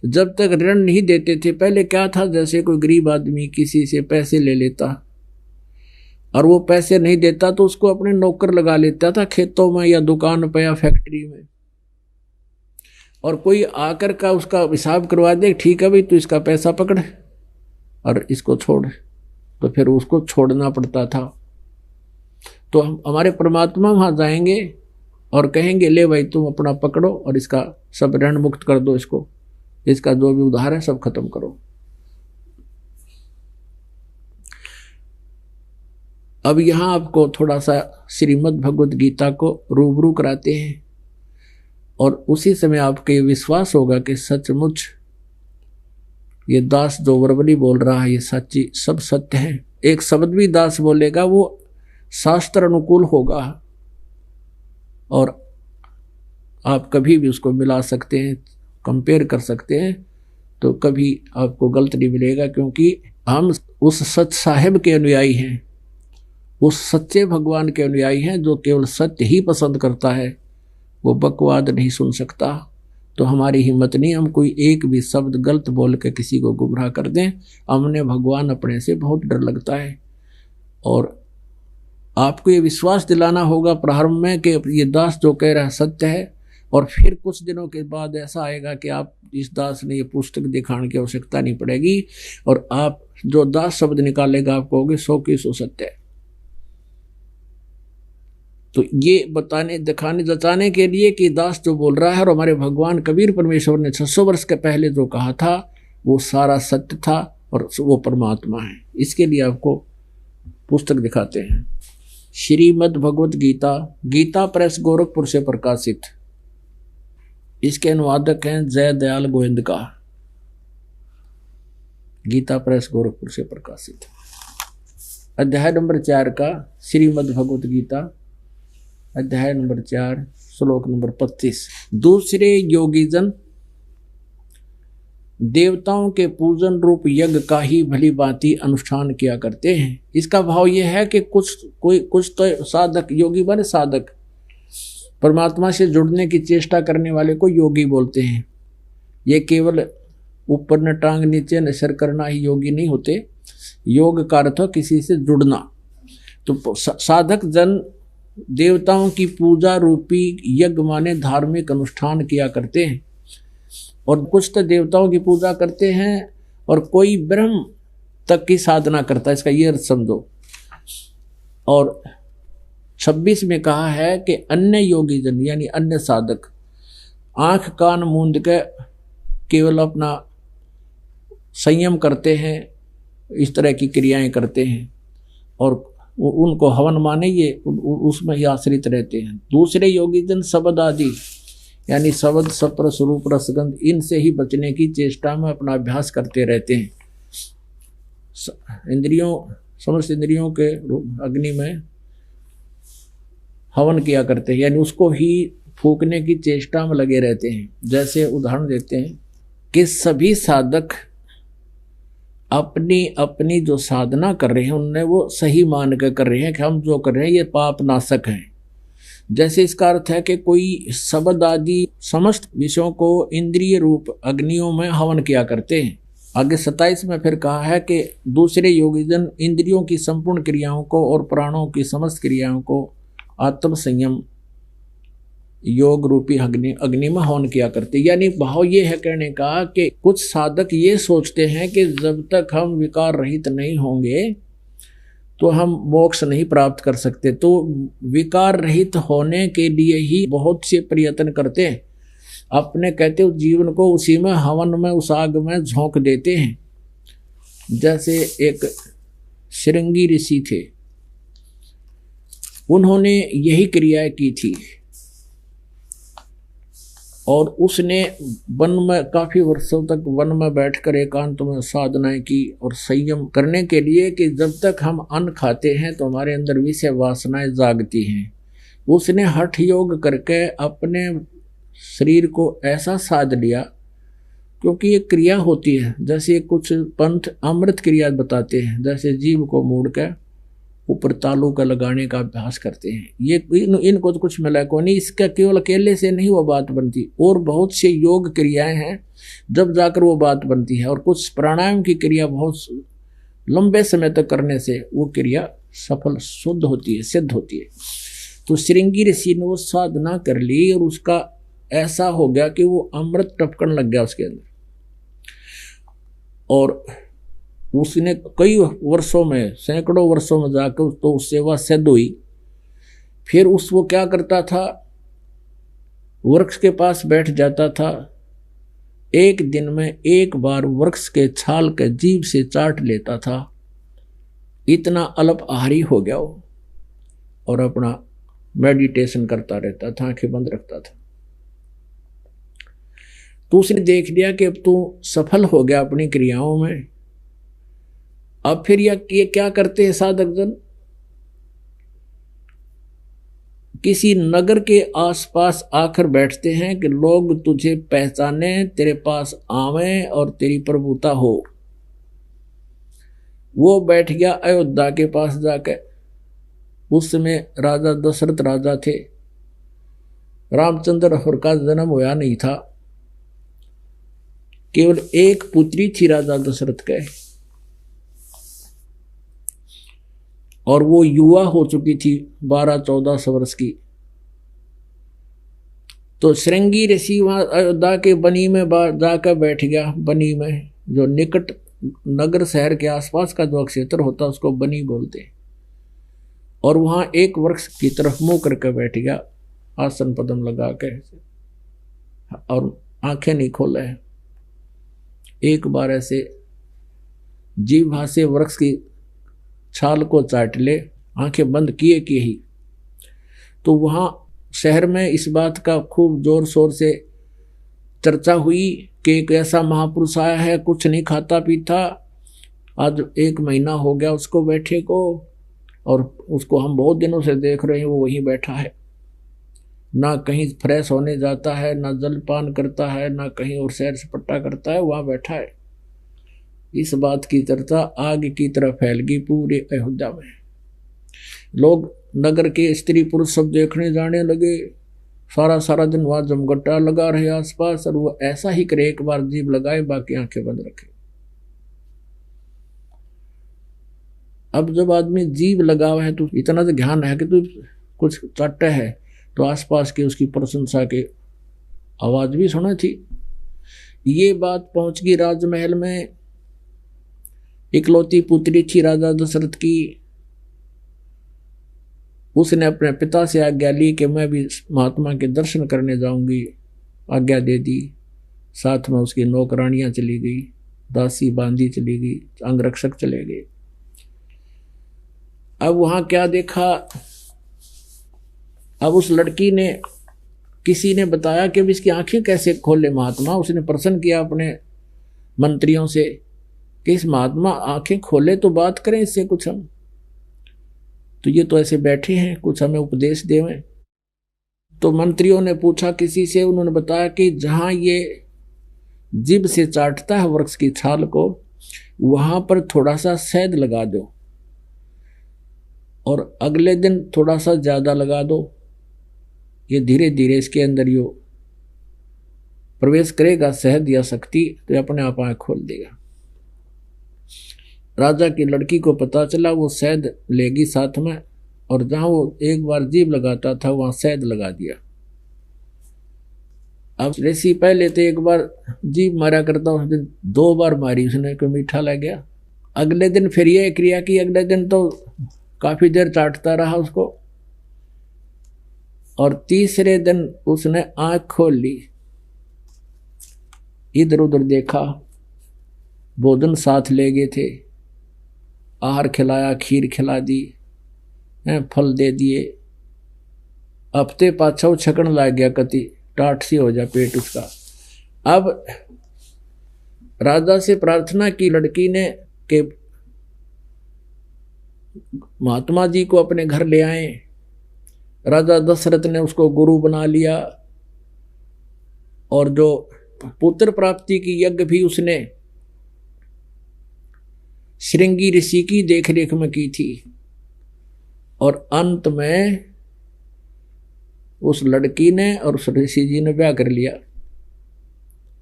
जब तक ऋण नहीं देते थे, पहले क्या था, जैसे कोई गरीब आदमी किसी से पैसे ले लेता और वो पैसे नहीं देता तो उसको अपने नौकर लगा लेता था खेतों में या दुकान पर या फैक्ट्री में, और कोई आकर का उसका हिसाब करवा दे, ठीक है भाई तू इसका पैसा पकड़ और इसको छोड़, तो फिर उसको छोड़ना पड़ता था। तो हम हमारे परमात्मा वहां जाएंगे और कहेंगे ले भाई तुम अपना पकड़ो और इसका सब ऋण मुक्त कर दो, इसका जो भी उधार है सब खत्म करो। अब यहां आपको थोड़ा सा श्रीमद् भगवद गीता को रूबरू कराते हैं, और उसी समय आपको ये विश्वास होगा कि सचमुच ये दास जो वर्बली बोल रहा है ये सच्ची सब सत्य है। एक शब्द भी दास बोलेगा वो शास्त्र अनुकूल होगा, और आप कभी भी उसको मिला सकते हैं, कंपेयर कर सकते हैं, तो कभी आपको गलत नहीं मिलेगा, क्योंकि हम उस सच साहिब के अनुयायी हैं, उस सच्चे भगवान के अनुयायी हैं जो केवल सत्य ही पसंद करता है, वो बकवाद नहीं सुन सकता। तो हमारी हिम्मत नहीं हम कोई एक भी शब्द गलत बोल के किसी को गुमराह कर दें। हमने भगवान अपने से बहुत डर लगता है, और आपको ये विश्वास दिलाना होगा प्रारंभ में कि ये दास जो कह रहा है सत्य है, और फिर कुछ दिनों के बाद ऐसा आएगा कि आप इस दास ने ये पुस्तक दिखाने की आवश्यकता नहीं पड़ेगी, और आप जो दास शब्द निकालेगा आप कहोगे 100 की 100 सत्य है। तो ये बताने दिखाने जताने के लिए कि दास जो बोल रहा है और हमारे भगवान कबीर परमेश्वर ने 600 वर्ष के पहले जो कहा था वो सारा सत्य था और वो परमात्मा है, इसके लिए आपको पुस्तक दिखाते हैं। श्रीमद् भगवद गीता, गीता प्रेस गोरखपुर से प्रकाशित, इसके अनुवादक हैं जय दयाल गोविंद का, गीता प्रेस गोरखपुर से प्रकाशित। अध्याय नंबर 4 का श्रीमद् भगवद गीता, अध्याय नंबर 4 श्लोक नंबर 25। दूसरे योगीजन देवताओं के पूजन रूप यज्ञ का ही भली भांति अनुष्ठान किया करते हैं। इसका भाव यह है कि कुछ तो साधक, योगी बने साधक, परमात्मा से जुड़ने की चेष्टा करने वाले को योगी बोलते हैं। ये केवल ऊपर न टांग नीचे न सिर करना ही योगी नहीं होते, योग का अर्थ किसी से जुड़ना। तो साधक जन देवताओं की पूजा रूपी यज्ञ माने धार्मिक अनुष्ठान किया करते हैं, और कुछ तो देवताओं की पूजा करते हैं और कोई ब्रह्म तक की साधना करता है, इसका ये अर्थ समझो। और 26 में कहा है कि अन्य योगी जन यानी अन्य साधक आंख कान मूंद के केवल अपना संयम करते हैं, इस तरह की क्रियाएं करते हैं, और उनको हवन माने ये उसमें ही आश्रित रहते हैं। दूसरे योगी जन शब्द आदि यानी शब्द सप्र स्वरूप रसगंध इनसे ही बचने की चेष्टा में अपना अभ्यास करते रहते हैं। इंद्रियों, समस्त इंद्रियों के अग्नि में हवन किया करते हैं, यानी उसको ही फूकने की चेष्टा में लगे रहते हैं। जैसे उदाहरण देते हैं कि सभी साधक अपनी अपनी जो साधना कर रहे हैं उनने वो सही मान कर कर रहे हैं कि हम जो कर रहे हैं ये पाप नाशक हैं। जैसे इसका अर्थ है कि कोई शब्द आदि समस्त विषयों को इंद्रिय रूप अग्नियों में हवन किया करते हैं। आगे 27 में फिर कहा है कि दूसरे योगीजन इंद्रियों की संपूर्ण क्रियाओं को और प्राणों की समस्त क्रियाओं को आत्म संयम योग रूपी अग्नि में हवन किया करते। यानी भाव ये है कहने का कि कुछ साधक ये सोचते हैं कि जब तक हम विकार रहित नहीं होंगे तो हम मोक्ष नहीं प्राप्त कर सकते, तो विकार रहित होने के लिए ही बहुत से प्रयत्न करते हैं, अपने कहते उस जीवन को उसी में हवन में उस आग में झोंक देते हैं। जैसे एक श्रृंगी ऋषि थे, उन्होंने यही क्रियाएं की थी और उसने वन में काफी वर्षों तक वन में बैठकर एकांत में साधनाएं की और संयम करने के लिए कि जब तक हम अन्न खाते हैं तो हमारे अंदर विषय वासनाएं जागती हैं। उसने हठ योग करके अपने शरीर को ऐसा साध लिया, क्योंकि ये क्रिया होती है, जैसे कुछ पंथ अमृत क्रिया बताते हैं, जैसे जीव को मोड़ के ऊपर तालू का लगाने का अभ्यास करते हैं। ये इनको तो कुछ मिला को नहीं, इसका केवल अकेले से नहीं वो बात बनती, और बहुत से योग क्रियाएं हैं जब जाकर वो बात बनती है। और कुछ प्राणायाम की क्रिया बहुत लंबे समय तक करने से वो क्रिया सफल शुद्ध होती है, सिद्ध होती है। तो श्रृंगी ऋषि ने वो साधना कर ली और उसका ऐसा हो गया कि वो अमृत टपकन लग गया उसके अंदर, और उसने कई वर्षों में, सैकड़ों वर्षों में जाकर तो उससे वह सिद्ध हुई। फिर वो क्या करता था, वृक्ष के पास बैठ जाता था, एक दिन में एक बार वृक्ष के छाल के जीभ से चाट लेता था। इतना अल्प आहारी हो गया वो, और अपना मेडिटेशन करता रहता था, आंखें बंद रखता था। तो उसने देख लिया कि अब तू सफल हो गया अपनी क्रियाओं में। अब फिर ये क्या करते हैं साधक जन, किसी नगर के आसपास आकर बैठते हैं कि लोग तुझे पहचाने, तेरे पास आवें और तेरी प्रभुता हो। वो बैठ गया अयोध्या के पास जाकर। उस समय राजा दशरथ राजा थे, रामचंद्र और का जन्म होया नहीं था, केवल एक पुत्री थी राजा दशरथ के, और वो युवा हो चुकी थी 12-14 वर्ष की। तो श्रृंगी ऋषि वहां अयोध्या के बनी में जाकर बैठ गया। बनी में जो निकट नगर शहर के आसपास का जो क्षेत्र होता है उसको बनी बोलते हैं। और वहां एक वृक्ष की तरफ मुंह करके बैठ गया, आसन पदम लगा के, और आंखें नहीं खोले। एक बार ऐसे जीभ से वृक्ष की छाल को चाट ले, आंखें बंद किए कि ही। तो वहां शहर में इस बात का खूब जोर शोर से चर्चा हुई कि एक ऐसा महापुरुष आया है, कुछ नहीं खाता पीता, आज 1 महीना हो गया उसको बैठे को, और उसको हम बहुत दिनों से देख रहे हैं, वो वहीं बैठा है, ना कहीं फ्रेश होने जाता है, ना जलपान करता है, ना कहीं और सैर सपाटा करता है, वहां बैठा है। इस बात की चर्चा आग की तरह फैल गई पूरे अयोध्या में। लोग नगर के स्त्री पुरुष सब देखने जाने लगे, सारा सारा दिन वहां जमघटा लगा रहे आसपास, और वो ऐसा ही करे, एक बार जीभ लगाए बाकी आंखें बंद रखे। अब जब आदमी जीभ लगा हुआ है तो इतना तो ध्यान है कि तू कुछ चाटा है, तो आसपास के उसकी प्रशंसा के आवाज भी सुना थी। ये बात पहुंच गई राजमहल में। इकलौती पुत्री थी राजा दशरथ की, उसने अपने पिता से आज्ञा ली कि मैं भी महात्मा के दर्शन करने जाऊंगी। आज्ञा दे दी। साथ में उसकी नौकरानियां चली गई, दासी बांदी चली गई, अंगरक्षक चले गए। अब वहां क्या देखा, अब उस लड़की ने, किसी ने बताया कि इसकी आंखें कैसे खोले महात्मा। उसने प्रश्न किया अपने मंत्रियों से कि इस महात्मा आंखें खोले तो बात करें इससे कुछ हम, तो ये तो ऐसे बैठे हैं, कुछ हमें उपदेश देवें। तो मंत्रियों ने पूछा किसी से, उन्होंने बताया कि जहां ये जीभ से चाटता है वृक्ष की छाल को, वहां पर थोड़ा सा शहद लगा दो, और अगले दिन थोड़ा सा ज्यादा लगा दो। ये धीरे धीरे इसके अंदर यो प्रवेश करेगा शहद या शक्ति, तो अपने आप आंख खोल देगा। राजा की लड़की को पता चला, वो शहद लेगी साथ में, और जहां वो एक बार जीभ लगाता था वहां शहद लगा दिया। अब ऋषि पहले तो एक बार जीभ मारा करता, उस दिन 2 बार मारी उसने, कोई मीठा लग गया। अगले दिन फिर ये क्रिया की, अगले दिन तो काफी देर चाटता रहा उसको, और तीसरे दिन उसने आंख खोल ली, इधर उधर देखा, भोजन साथ ले गए थे, आहार खिलाया, खीर खिला दी, फल दे दिए। हफ्ते पाछा छकन लग गया, कति टाट सी हो जा पेट उसका। अब राजा से प्रार्थना की लड़की ने कि महात्मा जी को अपने घर ले आए। राजा दशरथ ने उसको गुरु बना लिया, और जो पुत्र प्राप्ति की यज्ञ भी उसने श्रृंगी ऋषि की देखरेख में की थी। और अंत में उस लड़की ने और उस ऋषि जी ने ब्याह कर लिया,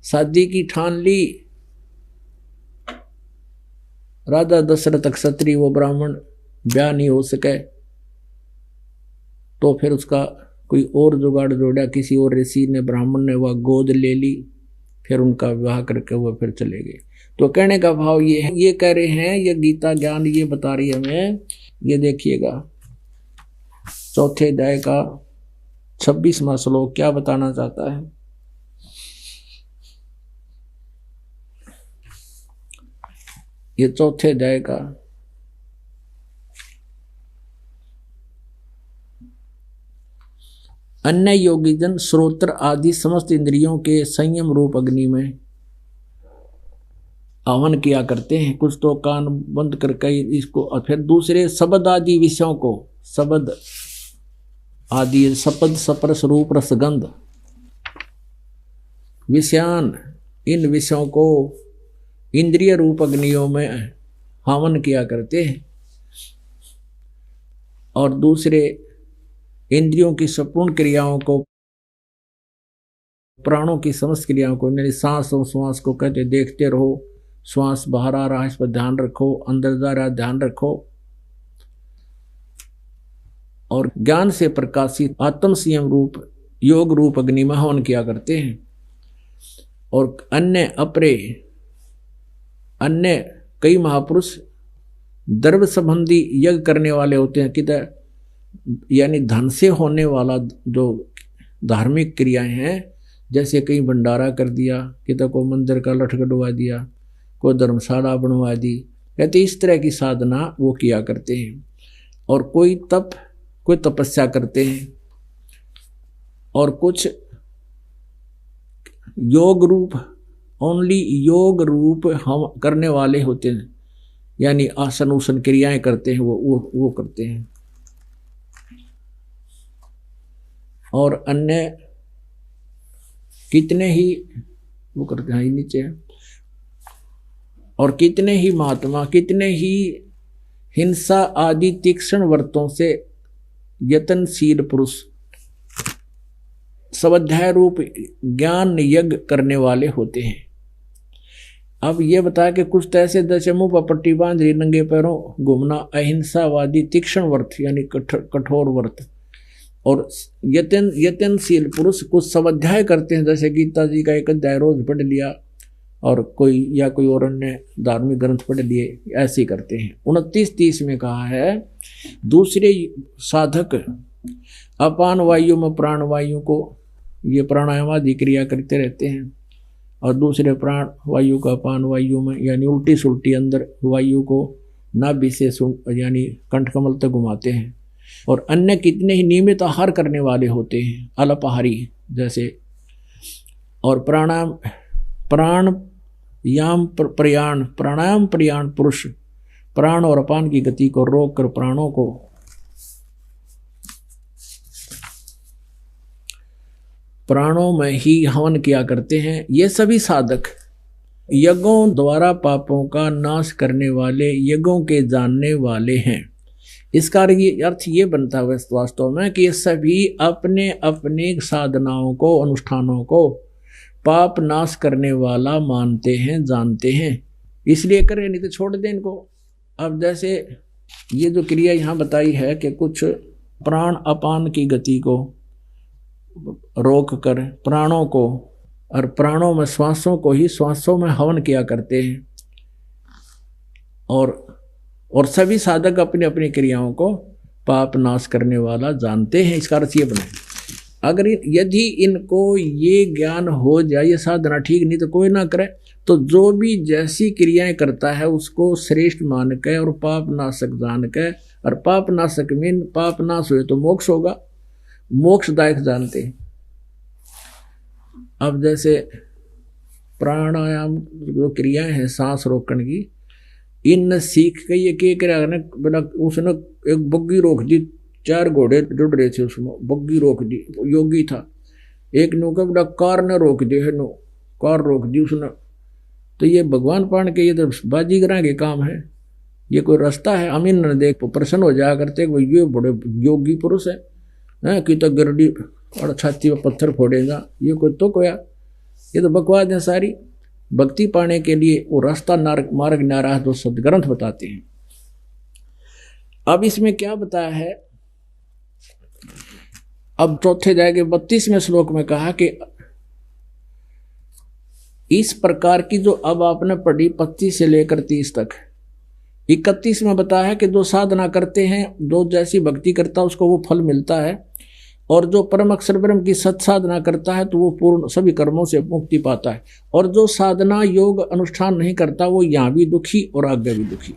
शादी की ठान ली। राजा दशरथ क्षत्रिय, वो ब्राह्मण, ब्याह नहीं हो सके तो फिर उसका कोई और जुगाड़ जोड़ा, किसी और ऋषि ने, ब्राह्मण ने वह गोद ले ली, फिर उनका विवाह करके वो फिर चले गए। तो कहने का भाव ये है, ये कह रहे हैं, ये गीता ज्ञान ये बता रही है हमें। ये देखिएगा चौथे अध्याय का 26वां श्लोक क्या बताना चाहता है। ये चौथे अध्याय का अन्य योगी जन श्रोत्र आदि समस्त इंद्रियों के संयम रूप अग्नि में आह्वान किया करते हैं। कुछ तो कान बंद करके इसको, और फिर दूसरे शब्द आदि विषयों को, शब्द आदि शब्द सप्रस रूप रसगंध विषयान, इन विषयों को इंद्रिय रूप अग्नियों में हवन किया करते हैं। और दूसरे इंद्रियों की संपूर्ण क्रियाओं को, प्राणों की समस्त क्रियाओं को, यानी सांस और श्वास को कहते देखते रहो, श्वास बाहर आ रहा है इस पर ध्यान रखो, अंदर जा रहा है ध्यान रखो। और ज्ञान से प्रकाशित आत्म संयम रूप योग रूप अग्नि में हवन किया करते हैं। और अन्य कई महापुरुष द्रव्य संबंधी यज्ञ करने वाले होते हैं, किधर यानी धन से होने वाला जो धार्मिक क्रियाएं हैं, जैसे कहीं भंडारा कर दिया, किधर को मंदिर का लठ गड़वा दिया, कोई धर्मशाला बनवा दी, कहते इस तरह की साधना वो किया करते हैं। और कोई तपस्या करते हैं, और कुछ योग रूप, ओनली योग रूप हम करने वाले होते हैं, यानी आसन उसन क्रियाएं करते हैं, वो करते हैं। और अन्य कितने ही वो करते हैं नीचे, और कितने ही महात्मा, कितने ही हिंसा आदि तीक्ष्ण व्रतों से यत्नशील पुरुष स्वाध्याय रूप ज्ञान यज्ञ करने वाले होते हैं। अब ये बताया कि कुछ तो ऐसे जैसे मुंह पर पट्टी बांध रही, नंगे पैरों घूमना, अहिंसावादी तीक्ष्ण व्रत यानी कठोर व्रत। और यत्नशील पुरुष कुछ स्वाध्याय करते हैं, जैसे गीता जी का एक अध्याय रोज पढ़ लिया, और कोई और अन्य धार्मिक ग्रंथ पढ़ लिए, ऐसे ही करते हैं। 29-30 में कहा है, दूसरे साधक अपान वायु में प्राण वायु को, ये प्राणायाम आदि क्रिया करते रहते हैं, और दूसरे प्राण वायु का अपान वायु में यानी उल्टी सुल्टी अंदर वायु को नाभि से यानी कंठकमल तक घुमाते हैं। और अन्य कितने ही नियमित आहार करने वाले होते हैं, अल्पाहारी जैसे। और प्राणायाम प्रयाण पुरुष प्राण और अपान की गति को रोक कर प्राणों को प्राणों में ही हवन किया करते हैं। ये सभी साधक यज्ञों द्वारा पापों का नाश करने वाले, यज्ञों के जानने वाले हैं। इसका अर्थ ये बनता है वास्तव में कि ये सभी अपने अपने साधनाओं को, अनुष्ठानों को पाप नाश करने वाला मानते हैं, जानते हैं, इसलिए करें, नहीं तो छोड़ दें इनको। अब जैसे ये जो क्रिया यहाँ बताई है कि कुछ प्राण अपान की गति को रोक कर प्राणों को, और प्राणों में श्वासों को ही श्वासों में हवन किया करते हैं। और सभी साधक अपनी अपनी क्रियाओं को पाप नाश करने वाला जानते हैं। इसका अर्थ ये बने, अगर यदि इनको ये ज्ञान हो जाए, ये साधना ठीक, नहीं तो कोई ना करे, तो जो भी जैसी क्रियाएं करता है उसको श्रेष्ठ मान के और पाप नाशक जान के, और पाप नाशक मीन पाप नाश हुए तो मोक्ष होगा, मोक्षदायक जानते हैं। अब जैसे प्राणायाम जो क्रियाएं हैं सांस रोकने की, इन सीख के ये क्या ना, बेटा उसने एक बग्गी रोक दी, 4 घोड़े जुड़ रहे थे उसमें, बग्गी रोक दी, योगी था। एक नो का बेटा कार ने रोक दी है, नो कार रोक दी उसने। तो ये भगवान पाण के ये तो बाजीगरा के काम है, ये कोई रास्ता है? हम इन देख प्रसन्न हो जाया करते ये बड़े योगी पुरुष है कि तो गिरडी और छाती में पत्थर फोड़ेगा, ये कोई तो कोया, ये तो बकवास है सारी। भक्ति पाने के लिए वो रास्ता मार्ग नाराह दो सदग्रंथ बताते हैं। अब इसमें क्या बताया है, अब चौथे जाएंगे 32वें श्लोक में कहा कि इस प्रकार की जो अब आपने पढ़ी 25 से लेकर 30 तक, 31 में बताया है कि जो साधना करते हैं, जो जैसी भक्ति करता है उसको वो फल मिलता है, और जो परम अक्षर ब्रह्म की सत साधना करता है तो वो पूर्ण सभी कर्मों से मुक्ति पाता है, और जो साधना योग अनुष्ठान नहीं करता वो यहाँ भी दुखी और आगे भी दुखी।